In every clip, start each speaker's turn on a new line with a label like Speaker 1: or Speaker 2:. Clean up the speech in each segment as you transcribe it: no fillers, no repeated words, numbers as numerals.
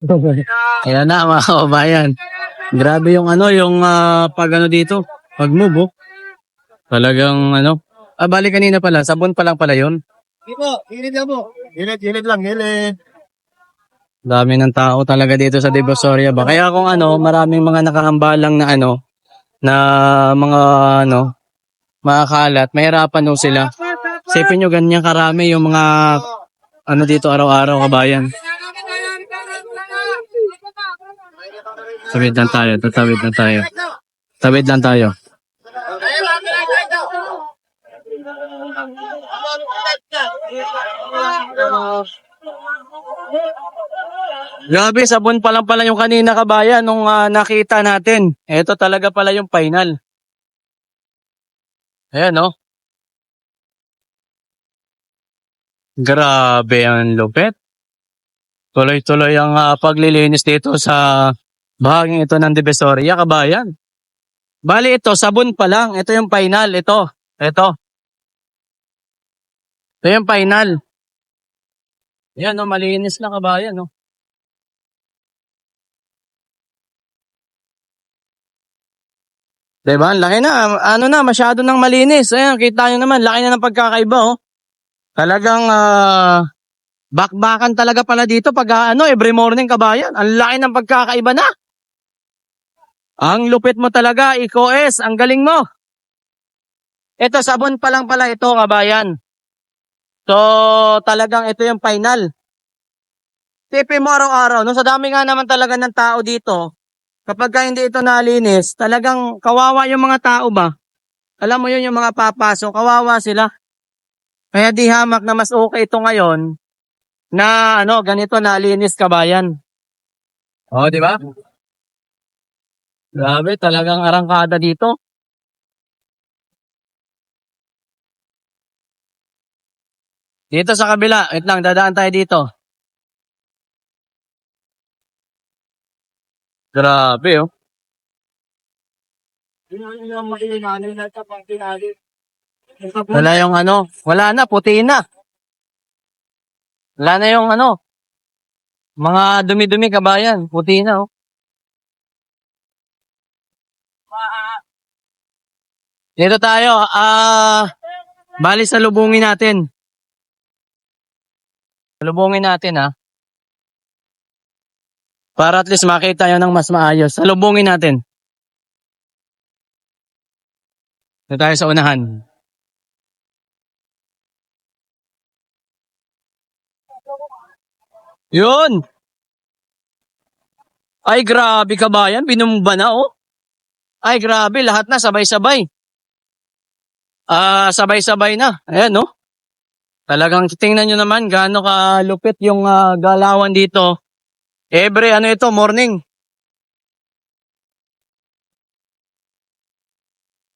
Speaker 1: Ayan na mga kababayan. Grabe yung ano, yung pag ano dito, pag move, oh. Talagang ano. Bali kanina pala, sabon pa lang pala yun.
Speaker 2: Gilid lang po. Gilid lang, gilid.
Speaker 1: Dami ng tao talaga dito sa Divisoria ba. Kaya kung ano, maraming mga nakahambalang na ano, na mga ano, makakalat, mahirapan daw sila. Sipin nyo ganyan karami yung mga ano dito araw-araw kabayan. Tawid lang tayo, tatawid lang tayo. Tawid lang tayo. Grabe, sabon pa lang pala yung kanina kabayan nung nakita natin. Ito talaga pala yung final. Ayan, no? Grabe ang lupet. Tuloy-tuloy ang paglilinis dito sa bahaging ito ng Divisoria, kabayan. Bali ito, sabon pa lang. Ito yung final. Ito. Ito yung final. Ayan, no? Malinis na kabayan, no? Diba? Ang laki na. Ano na, masyado nang malinis. Ayan, kita nyo naman. Laki na ng pagkakaiba, oh. Talagang bakbakan talaga pala dito pag ano, every morning kabayan. Ang laki ng pagkakaiba na. Ang lupit mo talaga, Iko S. Ang galing mo. Ito, sabon pa lang pala ito, kabayan. So, talagang ito yung final. Tipin mo araw-araw. No? Sa dami nga naman talaga ng tao dito, kapag hindi ito nalinis, talagang kawawa yung mga tao ba? Alam mo yun, yung mga papasok, kawawa sila. Kaya di hamak na mas okay ito ngayon na ano, ganito nalinis kabayan. Oh, di ba? Grabe, talagang arangkada dito. Dito sa kabila, wait lang, dadaan tayo dito. Grabe, oh. Wala yung ano, wala na, puti na. Wala na yung ano, mga dumi-dumi kabayan, puti na, oh. Dito tayo, bali salubungin natin. Salubungin natin, ha. Para at least makita yun ng mas maayos. Salubungin natin. Dito tayo sa unahan. Yun! Ay, grabe kabayan, binumba na, oh. Ay, grabe, lahat na sabay-sabay. Sabay-sabay na. Ayan, no? Talagang tingnan nyo naman gaano kalupit yung galawan dito. Every ano ito, morning.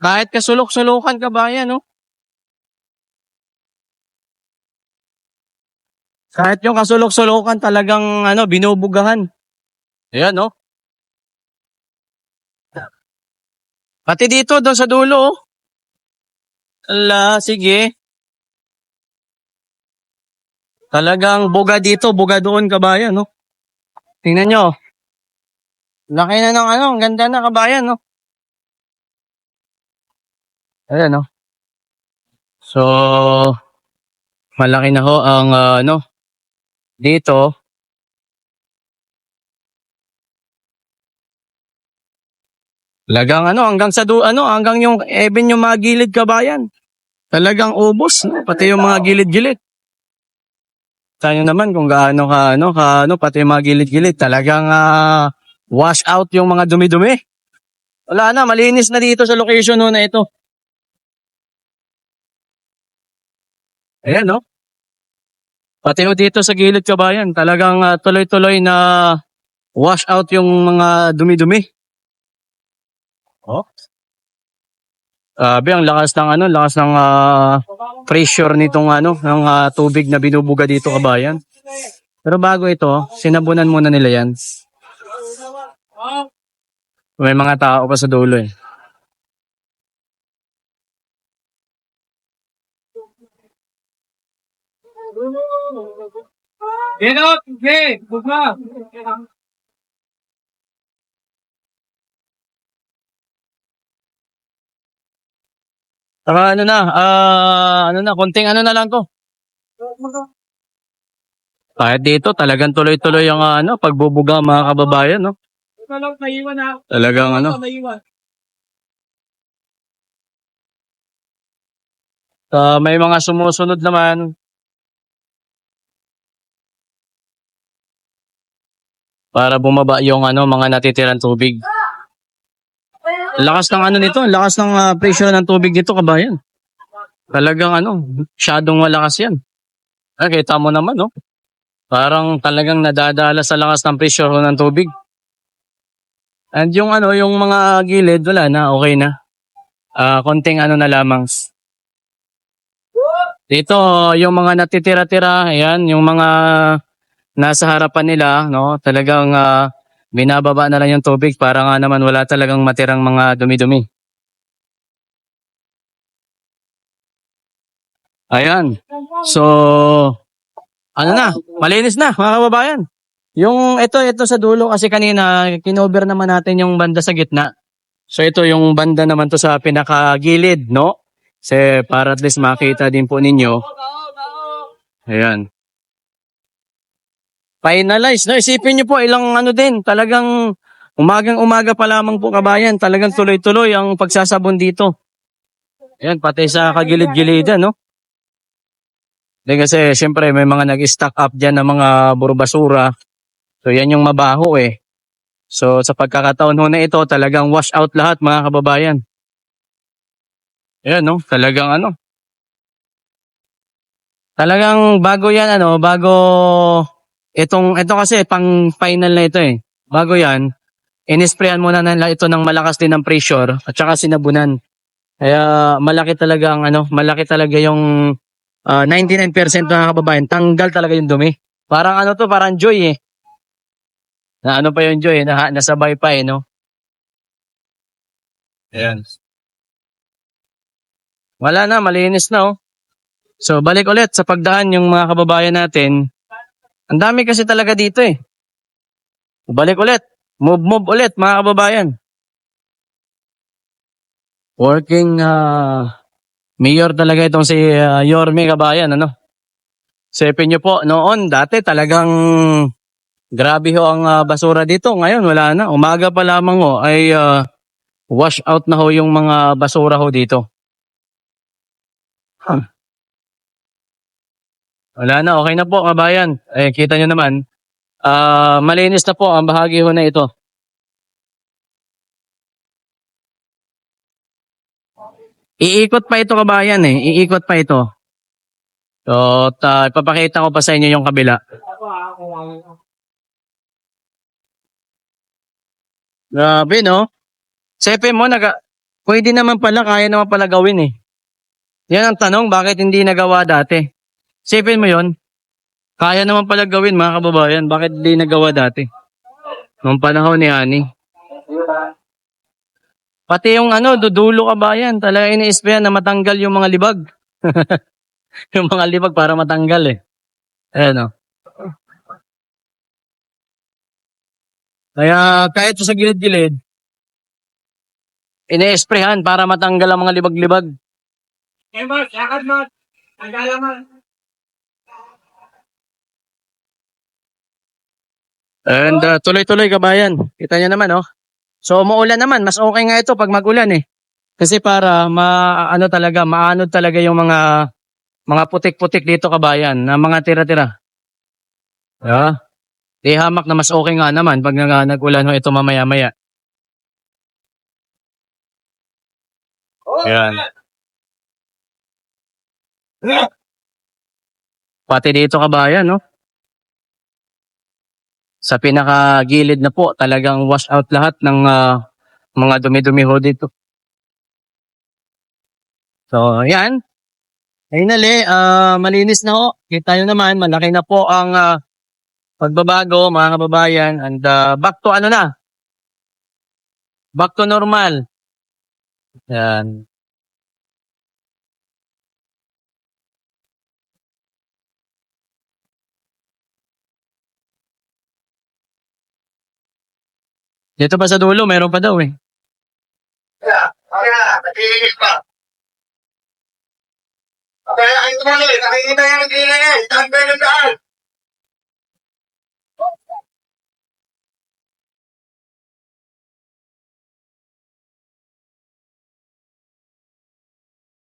Speaker 1: Kahit kasulok-sulukan ka ba yan, no? Kahit yung kasulok-sulukan talagang ano, binubugahan. Ayan, no? Pati dito, doon sa dulo, oh. Ala, sige. Talagang buga dito, buga doon kabayan, no? Tingnan nyo. Laki na ng ano, ang ganda na kabayan, no? Ayan, no? So, malaki na ho ang ano, dito. Talagang ano, hanggang sa ano, hanggang yung even yung mga gilid kabayan. Talagang ubos, no? Pati yung mga gilid-gilid. Tayo naman kung gaano pati yung mga gilid-gilid. Talagang wash out yung mga dumi-dumi. Wala na, malinis na dito sa location no na ito. Ayan, no? Pati ho dito sa gilid kabayan, talagang tuloy-tuloy na wash out yung mga dumi-dumi. Oh. Ang lakas ng ano, lakas ng pressure nitong ano, ng tubig na binubuga dito kabayan. Pero bago ito, sinabunan muna nila yan. May mga tao pa sa dulo eh. Get up, okay, Saka konting ano na lang to. Kahit dito, talagang tuloy-tuloy ang pagbubuga mga kababayan, no? Talagang may mga sumusunod naman para bumaba yung mga natitirang tubig. Lakas ng nito, lakas ng pressure ng tubig dito, kabayan. Talagang masyadong malakas yan. Kita mo naman, no? Parang talagang nadadala sa lakas ng pressure ng tubig. And yung mga gilid, wala na, okay na. Konting na lamang. Dito, yung mga natitira-tira, ayan, yung mga nasa harapan nila, no, talagang binababa na lang yung tubig para nga naman wala talagang matirang mga dumi-dumi. Ayan. So, malinis na mga kababayan. Yung ito sa dulo kasi kanina kinover naman natin yung banda sa gitna. So ito yung banda naman to sa pinakagilid, no? Kasi para at least makita din po ninyo. Ayan. Finalize, no? Isipin nyo po ilang din, talagang umagang-umaga pa lamang po kabayan, talagang tuloy-tuloy ang pagsasabon dito. Ayan, pati sa kagilid-gilidan, no? Kasi syempre may mga nag-stock up dyan ng mga basura. So yan yung mabaho eh. So sa pagkakataon ho na ito, talagang wash out lahat mga kababayan. Ayan, no? Talagang talagang bago yan, bago ito kasi pang final na ito eh. Bago yan, inisprayan muna nila ito ng malakas din ng pressure at saka sinabunan. Kaya malaki talaga malaki talaga yung 99% mga kababayan, tanggal talaga yung dumi. Parang parang joy eh. Na pa yung joy, nasabay pa eh, no? Ayan. Wala na, malinis na oh. So balik ulit sa pagdaan yung mga kababayan natin. Ang dami kasi talaga dito eh. Balik ulit. Move ulit mga kababayan. Working mayor talaga itong si Yorme Kabayan, Isipin nyo po, noon dati talagang grabe ho ang basura dito. Ngayon wala na. Umaga pa lamang ho ay wash out na ho yung mga basura ho dito. Wala na, okay na po kabayan. Kita nyo naman, malinis na po ang bahagi ho na ito. Iikot pa ito kabayan eh, iikot pa ito. So, ipapakita ko pa sa inyo yung kabila. Grabe no? Sepe mo, pwede naman pala, kaya naman pala gawin eh. Yan ang tanong, bakit hindi nagawa dati? Isipin mo yon, kaya naman pala gawin mga kababayan, bakit hindi nagawa dati? Noong panahon ni Ani. Pati yung dudulo kabayan, talaga ini-sprayan na matanggal yung mga libag. Yung mga libag para matanggal eh. Ayan o. Kaya kahit sa gilid-gilid, ini-sprayan para matanggal ang mga libag-libag. Sakad mo. Tanggalan mo. And tuloy-tuloy kabayan. Kita niyo naman So umuulan naman, mas okay nga ito pag magulan eh. Kasi para talaga, maanod talaga yung mga putik-putik dito kabayan, na mga tira-tira. Yeah. Di hamak na mas okay nga naman pag nag-ulan ito mamaya-maya. Yan. Pati dito kabayan, no? Sa pinakagilid na po, talagang wash out lahat ng mga dumi-dumi ho dito. So, yan. Finally, malinis na ho. Kita nyo naman, malaki na po ang pagbabago, mga kababayan. And back to back to normal. Yan. Dito pa sa dulo, meron pa daw eh.
Speaker 2: Yeah, natiinis pa. Kaya ito mo ulit, nakikita yung nag-iingay. Ang pwede